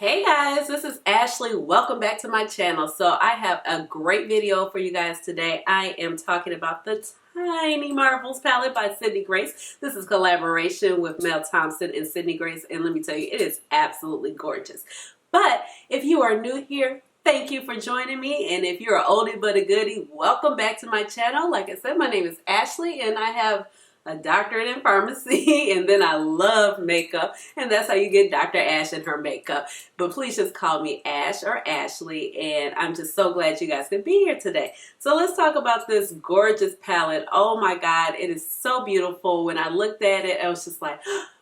Hey guys, this is Ashley. Welcome back to my channel. So I have a great video for you guys today. I am talking about the Tiny Marvels palette by Sydney Grace. This is collaboration with Mel Thompson and Sydney Grace, and let me tell you, it is absolutely gorgeous. But if you are new here, thank you for joining me, and if you're an oldie but a goodie, welcome back to my channel. Like I said, my name is Ashley, and I have a doctorate in pharmacy, and then I love makeup, and that's how you get Dr. Ash and her makeup. But please just call me Ash or Ashley, and I'm just so glad you guys could be here today. So let's talk about this gorgeous palette. Oh my God, it is so beautiful. When I looked at it, I was just like,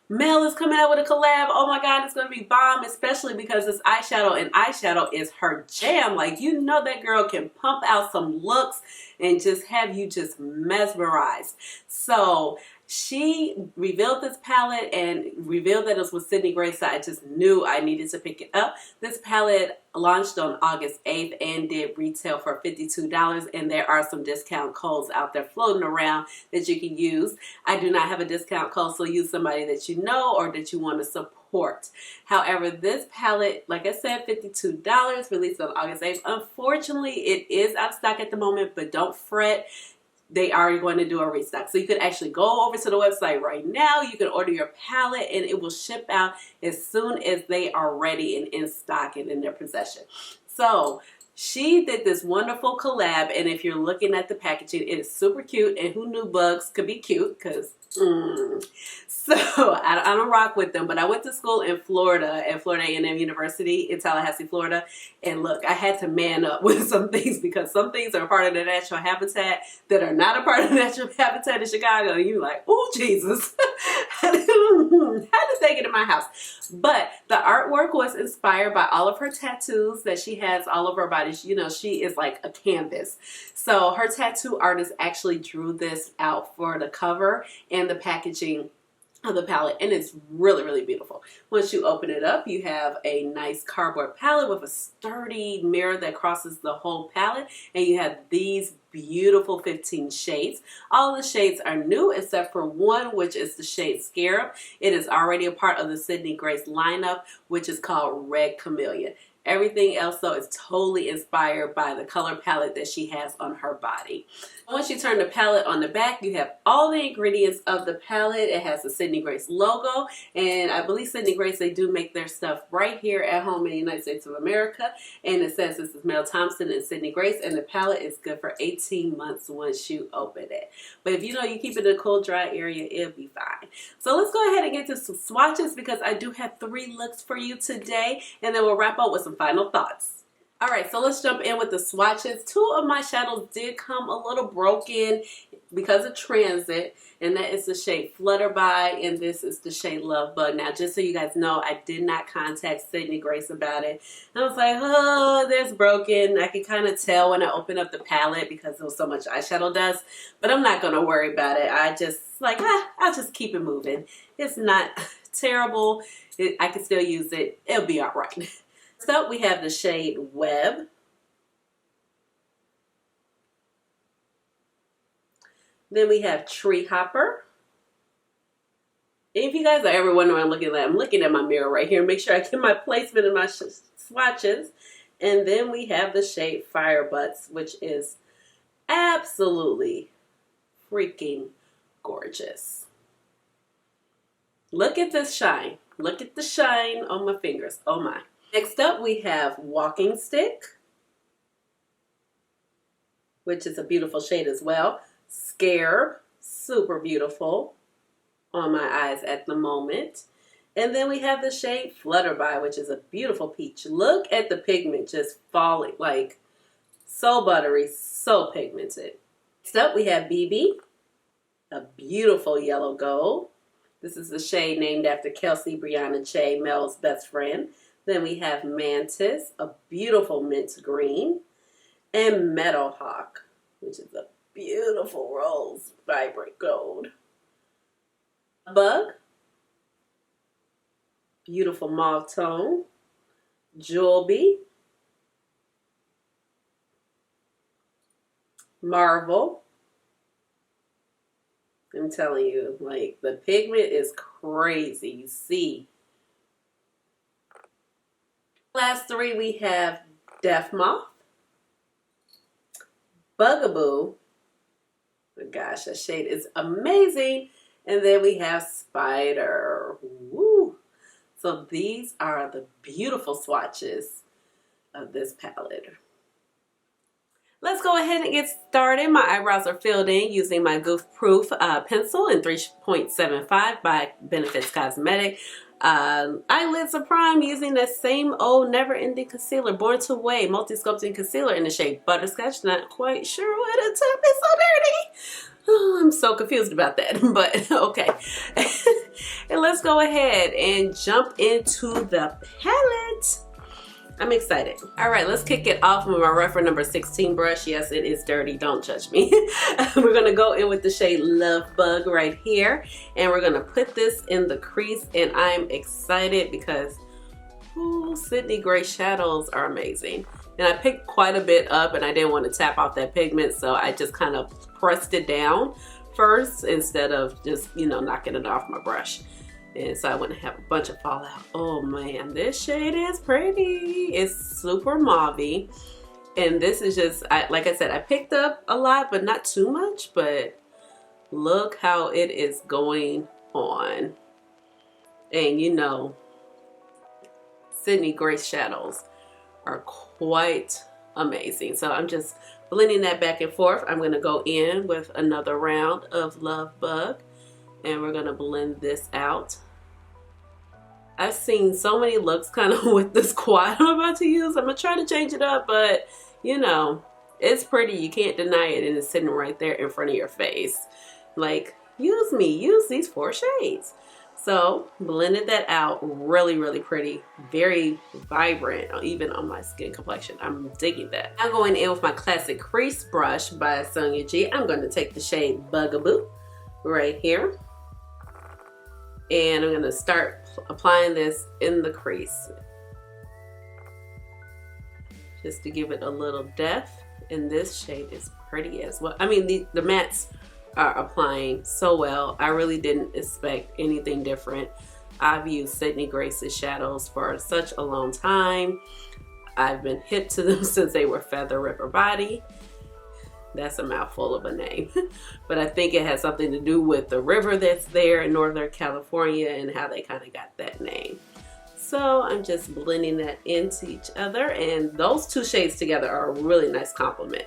Mel is coming out with a collab. Oh my God, it's going to be bomb, especially because this eyeshadow, and eyeshadow is her jam. Like, you know that girl can pump out some looks and just have you just mesmerized. So she revealed this palette and revealed that it was with Sydney Grace, so I just knew I needed to pick it up. This palette launched on August 8th and did retail for $52, and there are some discount codes out there floating around that you can use. I do not have a discount code, so use somebody that you know or that you want to support. However, this palette, like I said, $52, released on August 8th. Unfortunately, it is out of stock at the moment, but don't fret. They are going to do a restock. So you could actually go over to the website right now. You can order your palette and it will ship out as soon as they are ready and in stock and in their possession. So she did this wonderful collab, and if you're looking at the packaging, it is super cute, and who knew bugs could be cute? Because so I don't rock with them, but I went to school in Florida at Florida A&M University in Tallahassee, Florida, and look, I had to man up with some things because some things are part of the natural habitat that are not a part of the natural habitat in Chicago. And you're like, oh Jesus, how did they get in my house? But the artwork was inspired by all of her tattoos that she has all over her body. You know, she is like a canvas. So her tattoo artist actually drew this out for the cover and the packaging of the palette, and it's really, really beautiful. Once you open it up, you have a nice cardboard palette with a sturdy mirror that crosses the whole palette, and you have these beautiful 15 shades. All the shades are new except for one, which is the shade Scarab. It is already a part of the Sydney Grace lineup, which is called Red Chameleon. Everything else, though, is totally inspired by the color palette that she has on her body. Once you turn the palette on the back, you have all the ingredients of the palette. It has the Sydney Grace logo, and I believe Sydney Grace, they do make their stuff right here at home in the United States of America. And it says this is Mel Thompson and Sydney Grace, and the palette is good for 18 months once you open it. But if you know you keep it in a cool, dry area, it'll be fine. So let's go ahead and get to some swatches because I do have 3 looks for you today, and then we'll wrap up with some final thoughts. Alright, so let's jump in with the swatches. 2 of my shadows did come a little broken because of transit, and that is the shade Flutterby, and this is the shade Love Bug. Now, just so you guys know, I did not contact Sydney Grace about it. I was like, oh, there's broken. I can kind of tell when I open up the palette because there was so much eyeshadow dust, but I'm not going to worry about it. I just, like, I'll just keep it moving. It's not terrible. I can still use it. It'll be alright. So we have the shade Web. Then we have Tree Hopper. If you guys are ever wondering what I'm looking at, I'm looking at my mirror right here. Make sure I get my placement in my swatches. And then we have the shade Fire Butts, which is absolutely freaking gorgeous. Look at this shine. Look at the shine on my fingers. Oh my. Next up, we have Walking Stick, which is a beautiful shade as well. Scarab, super beautiful on my eyes at the moment. And then we have the shade Flutterby, which is a beautiful peach. Look at the pigment just falling, like so buttery, so pigmented. Next up, we have BB, a beautiful yellow gold. This is the shade named after Kelsey Brianna Che, Mel's best friend. Then we have Mantis, a beautiful mint green, and Meadowhawk, which is a beautiful rose vibrant gold. Bug, beautiful mauve tone. Julby, Marvel. I'm telling you, like, the pigment is crazy. You see Last three, we have Death Moth, Bugaboo. Oh gosh, that shade is amazing. And then we have Spider. Woo! So these are the beautiful swatches of this palette. Let's go ahead and get started. My eyebrows are filled in using my Goof Proof pencil in 3.75 by Benefits Cosmetic. Eyelids are primed using that same old never-ending concealer, Born to Way Multi-Sculpting Concealer in the shade Butterscotch. Not quite sure why the tip is so dirty. Oh, I'm so confused about that, but okay. And let's go ahead and jump into the palette. I'm excited. All right, let's kick it off with my reference number 16 brush. Yes, it is dirty. Don't judge me. We're going to go in with the shade Love Bug right here. And we're going to put this in the crease. And I'm excited because Sydney Gray shadows are amazing. And I picked quite a bit up and I didn't want to tap off that pigment. So I just kind of pressed it down first instead of just, you know, knocking it off my brush. And so I wouldn't have a bunch of fallout. Oh man, this shade is pretty. It's super mauve-y. And this is just, like I said, I picked up a lot, but not too much. But look how it is going on. And you know, Sydney Gray shadows are quite amazing. So I'm just blending that back and forth. I'm going to go in with another round of Love Bug. And we're going to blend this out. I've seen so many looks kind of with this quad I'm about to use. I'm going to try to change it up, but you know, it's pretty. You can't deny it, and it's sitting right there in front of your face. Like, use me. Use these 4 shades. So, blended that out. Really, really pretty. Very vibrant, even on my skin complexion. I'm digging that. I'm going in with my classic crease brush by Sonia G. I'm going to take the shade Bugaboo right here. And I'm going to start applying this in the crease. Just to give it a little depth. And this shade is pretty as well. I mean, the mattes are applying so well. I really didn't expect anything different. I've used Sydney Grace's shadows for such a long time. I've been hip to them since they were Feather Ripper Body. That's a mouthful of a name. But I think it has something to do with the river that's there in Northern California and how they kind of got that name. So I'm just blending that into each other. And those 2 shades together are a really nice complement.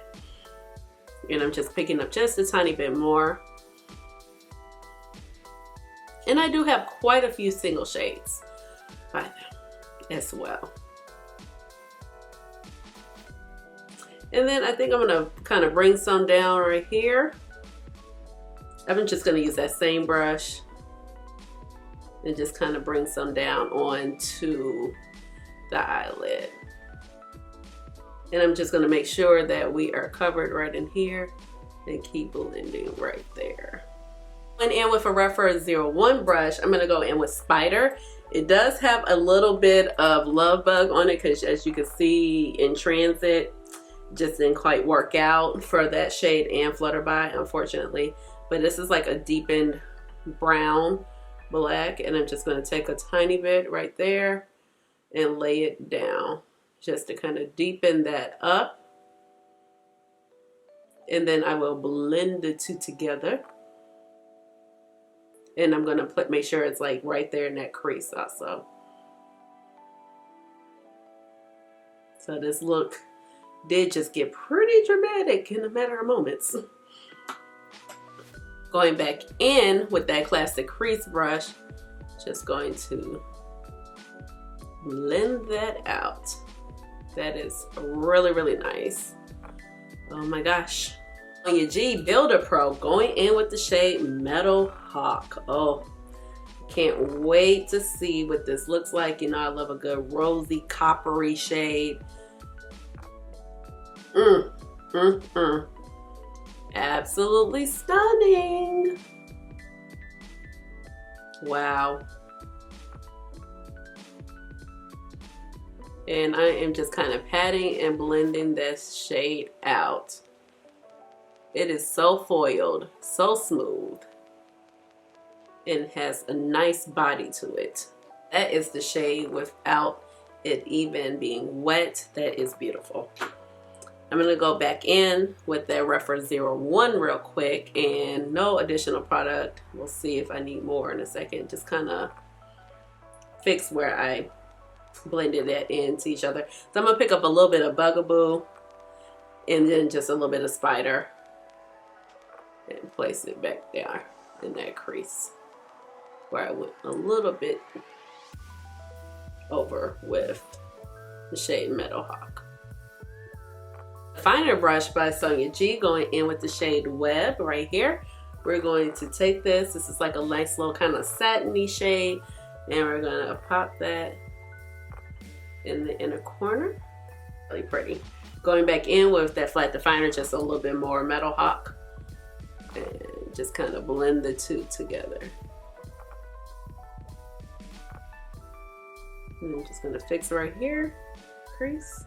And I'm just picking up just a tiny bit more. And I do have quite a few single shades by them as well. And then I think I'm gonna kind of bring some down right here. I'm just gonna use that same brush and just kind of bring some down onto the eyelid. And I'm just gonna make sure that we are covered right in here and keep blending right there. Went in with a reference 01 brush. I'm gonna go in with Spider. It does have a little bit of Love Bug on it because as you can see in transit, just didn't quite work out for that shade and Flutterby, unfortunately. But this is like a deepened brown black, and I'm just going to take a tiny bit right there and lay it down just to kind of deepen that up. And then I will blend the 2 together. And I'm going to make sure it's like right there in that crease also. So this look did just get pretty dramatic in a matter of moments. Going back in with that classic crease brush, just going to blend that out. That is really, really nice. Oh my gosh. On your G Builder Pro, going in with the shade Metal Hawk. Oh, can't wait to see what this looks like. You know, I love a good rosy, coppery shade. Absolutely stunning. Wow. And I am just kind of patting and blending this shade out. It is so foiled, so smooth, and has a nice body to it. That is the shade Without it even being wet. That is beautiful. I'm going to go back in with that Reference 01 real quick, and no additional product. We'll see if I need more in a second. Just kind of fix where I blended that into each other. So I'm going to pick up a little bit of Bugaboo and then just a little bit of Spider and place it back there in that crease where I went a little bit over with the shade Meadow Hawk. Finer brush by Sonia G, going in with the shade Web right here. We're going to take this is like a nice little kind of satiny shade, and we're going to pop that in the inner corner. Really pretty. Going back in with that flat definer, just a little bit more Meadow Hawk, and just kind of blend the two together. And I'm just going to fix right here, crease.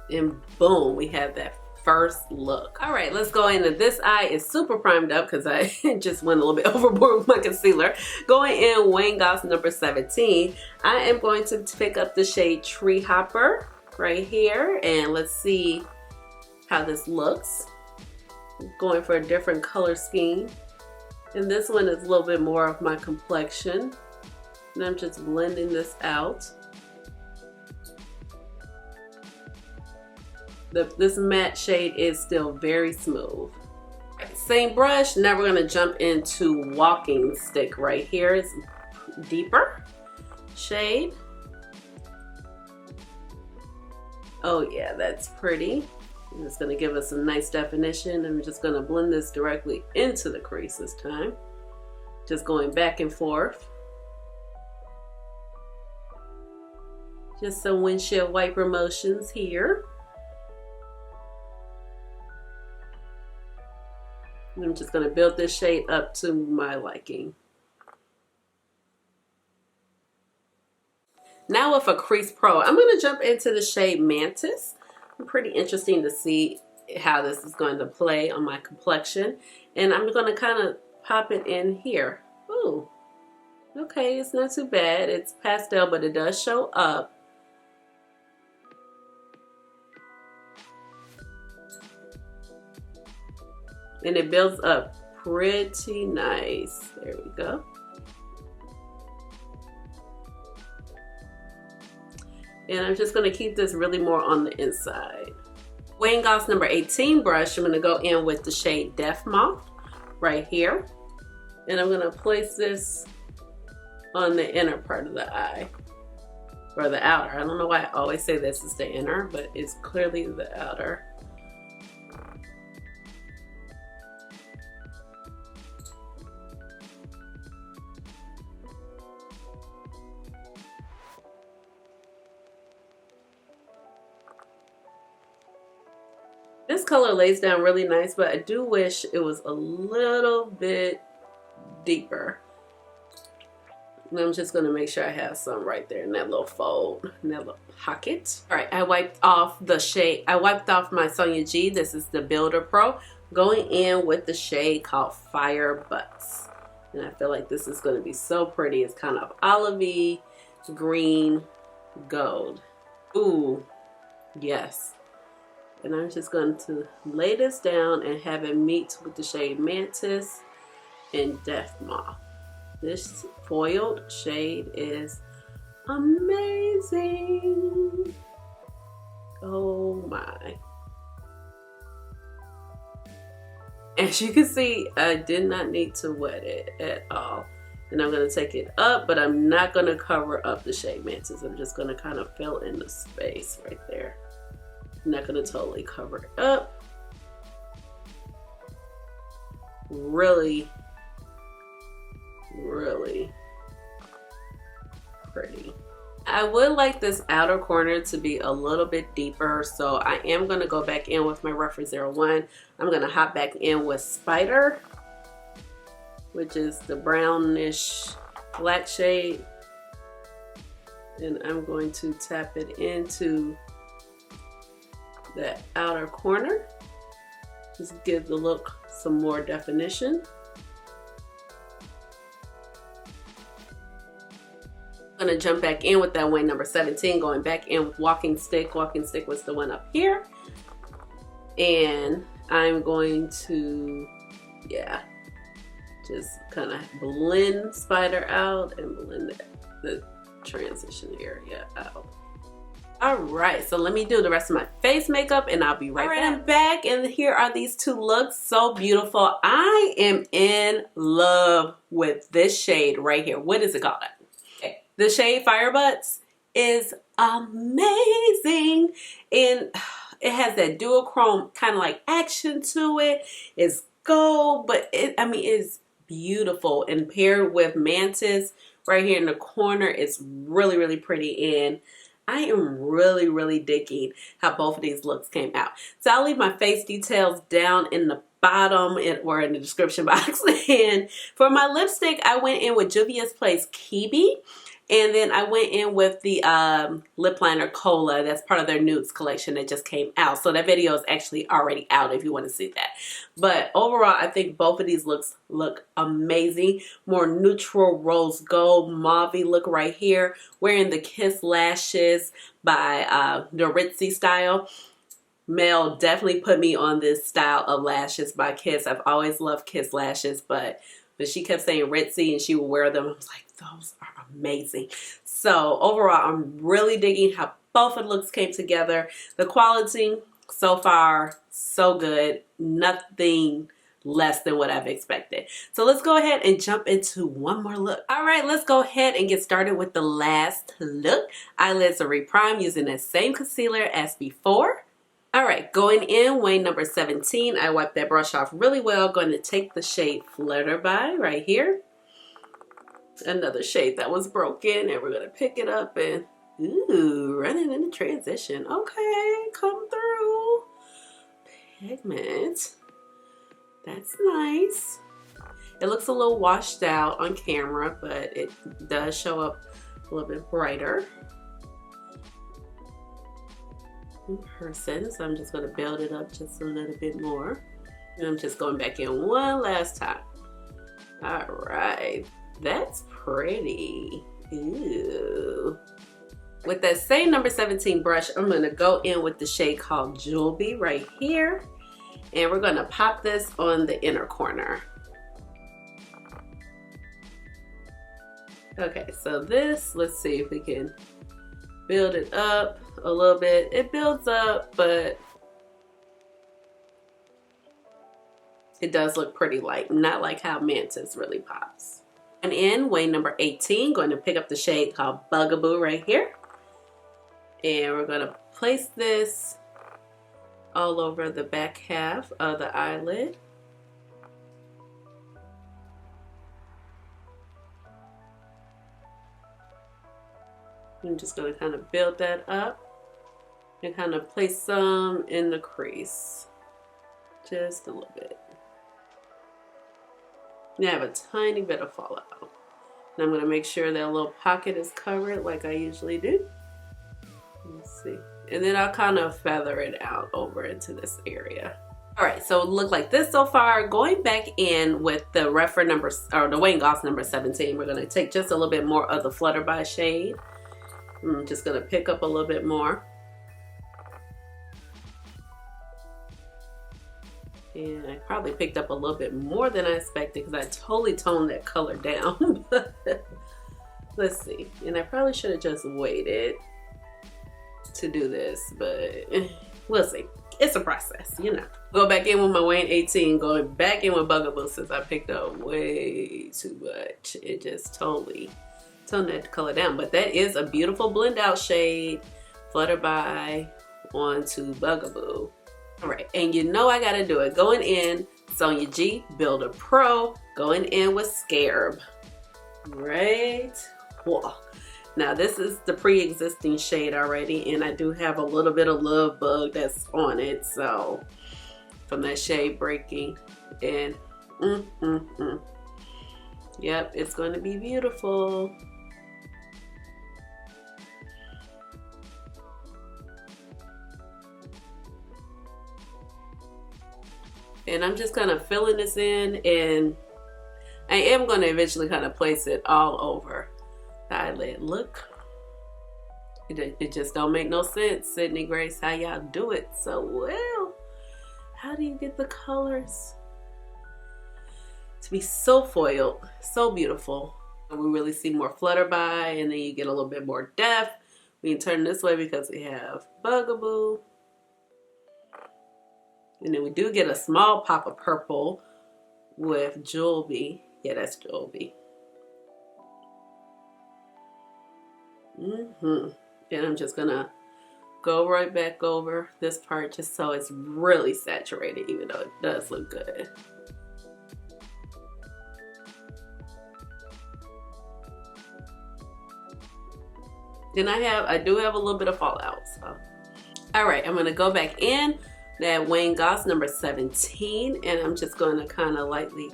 And boom, we have that first look. All right, let's go in. This eye is super primed up because I just went a little bit overboard with my concealer. Going in Wayne Goss number 17, I am going to pick up the shade Tree Hopper right here, and let's see how this looks. Going for a different color scheme. And this one is a little bit more of my complexion. And I'm just blending this out. This matte shade is still very smooth. Same brush, now we're gonna jump into Walking Stick right here. It's deeper shade. Oh yeah, that's pretty. And it's gonna give us some nice definition. I'm just gonna blend this directly into the crease this time. Just going back and forth. Just some windshield wiper motions here. I'm just going to build this shade up to my liking. Now with a Crease Pro, I'm going to jump into the shade Mantis. Pretty interesting to see how this is going to play on my complexion. And I'm going to kind of pop it in here. Ooh, okay, it's not too bad. It's pastel, but it does show up. And it builds up pretty nice. There we go. And I'm just gonna keep this really more on the inside. Wayne Goss number 18 brush, I'm gonna go in with the shade Death Moth right here. And I'm gonna place this on the inner part of the eye, or the outer. I don't know why I always say this is the inner, but it's clearly the outer. This color lays down really nice, but I do wish it was a little bit deeper. And I'm just gonna make sure I have some right there in that little fold, in that little pocket. All right, I wiped off the shade. I wiped off my Sonia G. This is the Builder Pro. Going in with the shade called Fire Butts. And I feel like this is gonna be so pretty. It's kind of olivey, green, gold. Ooh, yes. And I'm just going to lay this down and have it meet with the shade Mantis and Death Moth. This foiled shade is amazing. Oh my. As you can see, I did not need to wet it at all. And I'm going to take it up, but I'm not going to cover up the shade Mantis. I'm just going to kind of fill in the space right there. I'm not going to totally cover it up. Really, really pretty. I would like this outer corner to be a little bit deeper, so I am going to go back in with my Reference 01. I'm going to hop back in with Spider, which is the brownish black shade. And I'm going to tap it into that outer corner. Just give the look some more definition. I'm gonna jump back in with that wing number 17, going back in with Walking Stick. Walking Stick was the one up here. And I'm going to, yeah, just kind of blend Spider out and blend the transition area out. All right, so let me do the rest of my face makeup and I'll be right back. I'm back and here are these two looks. So beautiful. I am in love with this shade right here. What is it called? Okay. The shade Fire Butts is amazing. And it has that duochrome kind of like action to it. It's gold, but it's beautiful. And paired with Mantis right here in the corner, it's really, really pretty. And I am really, really digging how both of these looks came out. So I'll leave my face details down in the bottom or in the description box. And for my lipstick, I went in with Juvia's Place Kebi. And then I went in with the lip liner Kola. That's part of their nudes collection that just came out. So that video is actually already out if you want to see that. But overall, I think both of these looks look amazing. More neutral rose gold mauve look right here. Wearing the Kiss lashes by the Ritzy style. Mel definitely put me on this style of lashes by Kiss. I've always loved Kiss lashes, but she kept saying Ritzy and she would wear them. I was like, those are amazing. So overall, I'm really digging how both of the looks came together. The quality so far, so good. Nothing less than what I've expected. So let's go ahead and jump into one more look. All right, let's go ahead and get started with the last look. Eyelids are reprimed using the same concealer as before. All right, going in, wing number 17. I wiped that brush off really well. Going to take the shade Flutterby right here. Another shade that was broken, and we're going to pick it up and, ooh, running into transition. Okay, come through. Pigment. That's nice. It looks a little washed out on camera, but it does show up a little bit brighter in person. So I'm just going to build it up just a little bit more. And I'm just going back in one last time. All right. That's pretty. Ooh. With that same number 17 brush, I'm going to go in with the shade called Juvia right here. And we're going to pop this on the inner corner. Okay, so this, let's see if we can build it up a little bit. It builds up, but it does look pretty light. Not like how Mantis really pops. And in wing number 18, going to pick up the shade called Bugaboo right here. And we're going to place this all over the back half of the eyelid. I'm just going to kind of build that up and kind of place some in the crease. Just a little bit. You have a tiny bit of fallout. And I'm going to make sure that little pocket is covered like I usually do. Let's see. And then I'll kind of feather it out over into this area. All right, so it looked like this so far. Going back in with the the Wayne Goss number 17, we're going to take just a little bit more of the Flutterby shade. I'm just going to pick up a little bit more. And I probably picked up a little bit more than I expected because I totally toned that color down. Let's see. And I probably should have just waited to do this, but we'll see. It's a process, you know. Go back in with my Wayne 18, going back in with Bugaboo since I picked up way too much. It just totally toned that color down. But that is a beautiful blend out shade. Flutterby onto Bugaboo. All right, and you know I gotta do it. Going in, Sonia G, Builder Pro, going in with Scarab. Right? Whoa. Now this is the pre-existing shade already, and I do have a little bit of Love Bug that's on it, so from that shade breaking. And yep, it's going to be beautiful. And I'm just kind of filling this in, and I am going to eventually kind of place it all over. the eyelid look. It just don't make no sense, Sydney Grace, how y'all do it so well. How do you get the colors to be so foiled, so beautiful? And we really see more flutterby, and then you get a little bit more depth. We can turn this way because we have Bugaboo. And then we do get a small pop of purple with Juvia. Yeah, that's Juvia. And I'm just gonna go right back over this part just so it's really saturated, even though it does look good. Then I do have a little bit of fallout, so. All right, I'm gonna go back in that Wayne Goss number 17, and I'm just gonna kind of lightly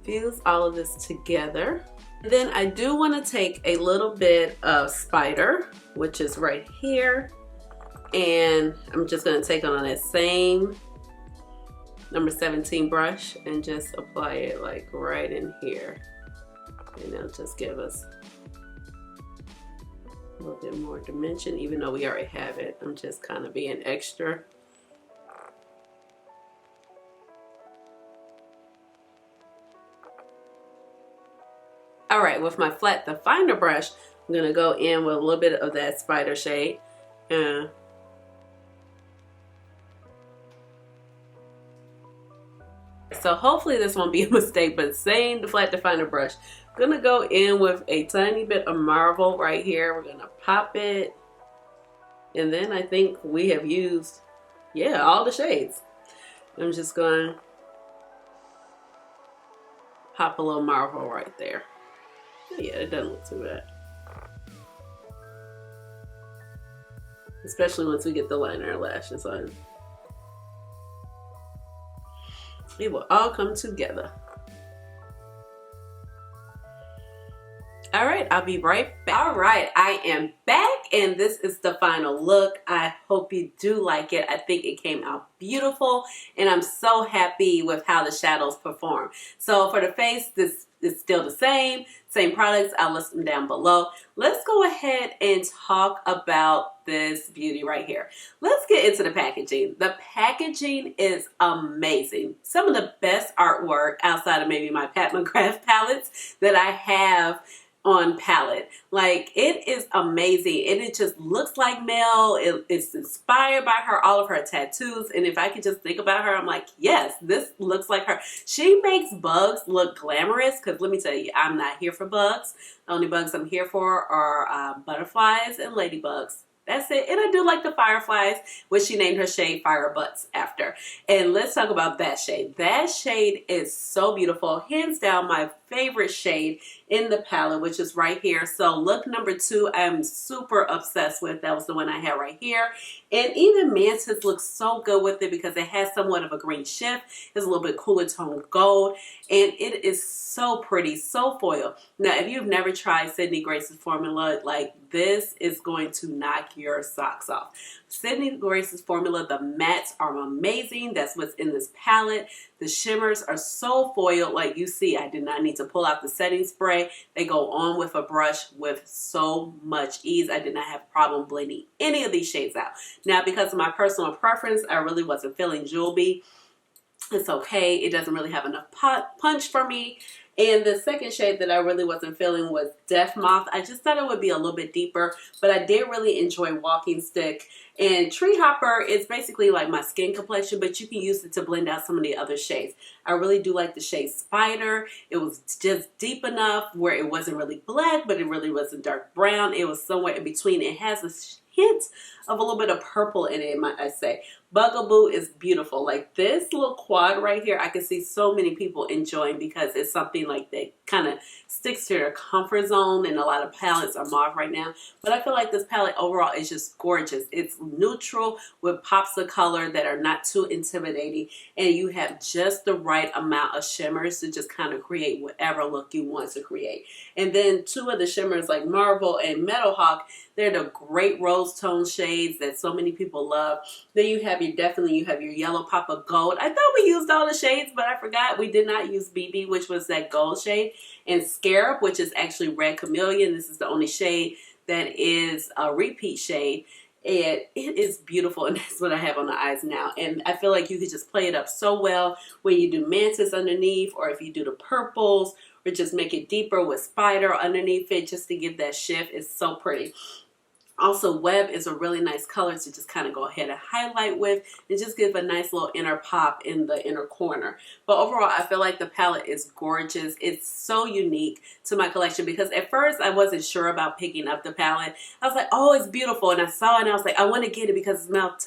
fuse all of this together. Then I do want to take a little bit of Spider, which is right here, and I'm just going to take on that same number 17 brush and just apply it like right in here, and it'll just give us a little bit more dimension, even though we already have it. I'm just kind of being extra. All right, with my flat definer brush, I'm gonna go in with a little bit of that Spider shade. So hopefully this won't be a mistake, but same flat definer brush. I'm gonna go in with a tiny bit of Marvel right here. We're gonna pop it. And then I think we have used, yeah, all the shades. I'm just gonna pop a little Marvel right there. Yeah, it doesn't look too bad. Especially once we get the liner lashes on. It will all come together. All right, I'll be right back. All right, I am back, and this is the final look. I hope you do like it. I think it came out beautiful, and I'm so happy with how the shadows perform. So for the face, this is still the same products. I'll list them down below. Let's go ahead and talk about this beauty right here. Let's get into the packaging. The packaging is amazing. Some of the best artwork outside of maybe my Pat McGrath palettes that I have on palette. Like, it is amazing, and it just looks like Mel. It's inspired by her, all of her tattoos, and if I could just think about her, I'm like, yes, this looks like her. She makes bugs look glamorous, because let me tell you, I'm not here for bugs. The only bugs I'm here for are butterflies and ladybugs. That's it. And I do like the fireflies, which she named her shade Fire Butts after. And let's talk about that shade. That shade is so beautiful. Hands down, my favorite shade in the palette, which is right here. So look number 2, I'm super obsessed with. That was the one I had right here. And even Mantis looks so good with it because it has somewhat of a green shift. It's a little bit cooler tone gold. And it is so pretty, so foil. Now, if you've never tried Sydney Grace's formula, like, this is going to knock your socks off. Sydney Grace's formula, the mattes are amazing. That's what's in this palette. The shimmers are so foiled. Like you see, I did not need to pull out the setting spray. They go on with a brush with so much ease. I did not have a problem blending any of these shades out. Now, because of my personal preference, I really wasn't feeling Juvia. It's okay. It doesn't really have enough punch for me. And the second shade that I really wasn't feeling was Death Moth. I just thought it would be a little bit deeper, but I did really enjoy Walking Stick. And Tree Hopper is basically like my skin complexion, but you can use it to blend out some of the other shades. I really do like the shade Spider. It was just deep enough where it wasn't really black, but it really wasn't dark brown. It was somewhere in between. It has a hint of a little bit of purple in it, might I say. Bugaboo is beautiful. Like, this little quad right here, I can see so many people enjoying because it's something like that kind of sticks to their comfort zone, and a lot of palettes are mauve right now. But I feel like this palette overall is just gorgeous. It's neutral with pops of color that are not too intimidating, and you have just the right right amount of shimmers to just kind of create whatever look you want to create. And then two of the shimmers like Marble and Metal Hawk, they're the great rose tone shades that so many people love. Then you have your Yellow Pop of Gold. I thought we used all the shades, but I forgot we did not use BB, which was that gold shade, and Scarab, which is actually Red Chameleon. This is the only shade that is a repeat shade. And it is beautiful, and that's what I have on the eyes now. And I feel like you could just play it up so well when you do Mantis underneath, or if you do the purples, or just make it deeper with Spider underneath it just to give that shift. It's so pretty. Also, Web is a really nice color to just kind of go ahead and highlight with and just give a nice little inner pop in the inner corner. But overall, I feel like the palette is gorgeous. It's so unique to my collection because at first I wasn't sure about picking up the palette. I was like, oh, it's beautiful. And I saw it and I was like, I want to get it because it's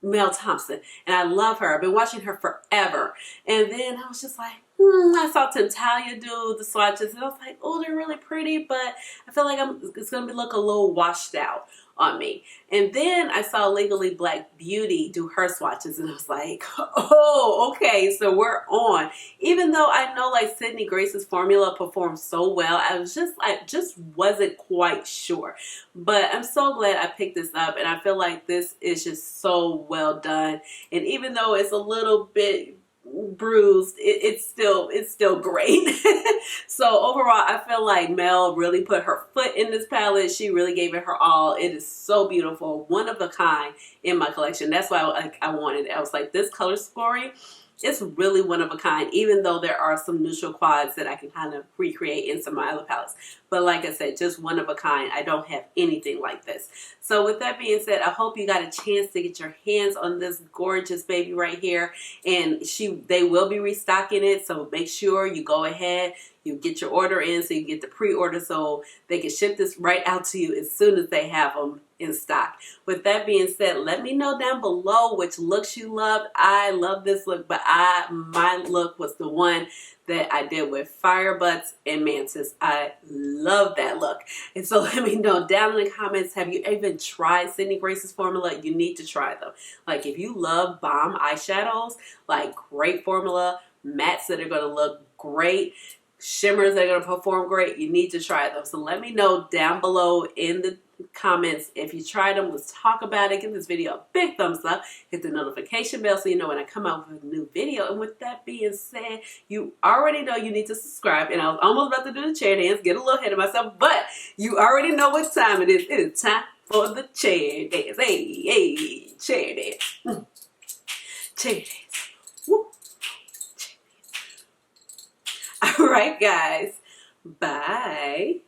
Mel Thompson, and I love her. I've been watching her forever. And then I was just like, I saw Talia do the swatches, and I was like, oh, they're really pretty, but I feel like it's going to look a little washed out on me. And then I saw Legally Black Beauty do her swatches, and I was like, oh, okay, so we're on. Even though I know like Sydney Grace's formula performed so well, I just wasn't quite sure. But I'm so glad I picked this up, and I feel like this is just so well done. And even though it's a little bit bruised, it's still great. So overall, I feel like Mel really put her foot in this palette. She really gave it her all. It is so beautiful, one of a kind in my collection. That's why I wanted it. I was like, this color scoring, it's really one of a kind, even though there are some neutral quads that I can kind of recreate in some of my other palettes. But like I said, just one of a kind. I don't have anything like this. So with that being said, I hope you got a chance to get your hands on this gorgeous baby right here. And they will be restocking it, so make sure you go ahead, you get your order in so you get the pre-order so they can ship this right out to you as soon as they have them in stock. With that being said, let me know down below which looks you love. I love this look, but my look was the one that I did with Fire Butts and Mantis. I love that look. And so let me know down in the comments, have you even tried Sydney Grace's formula? You need to try them. Like if you love bomb eyeshadows, like great formula, mattes that are going to look great, shimmers that are going to perform great, you need to try them. So let me know down below in the comments if you tried them. Let's talk about it. Give this video a big thumbs up. Hit the notification bell so you know when I come out with a new video. And with that being said, you already know you need to subscribe. And I was almost about to do the chair dance, get a little ahead of myself, but you already know what time it is. It is time for the chair dance. Hey, hey, chair dance. Chair dance. Woo. Chair dance. All right, guys. Bye.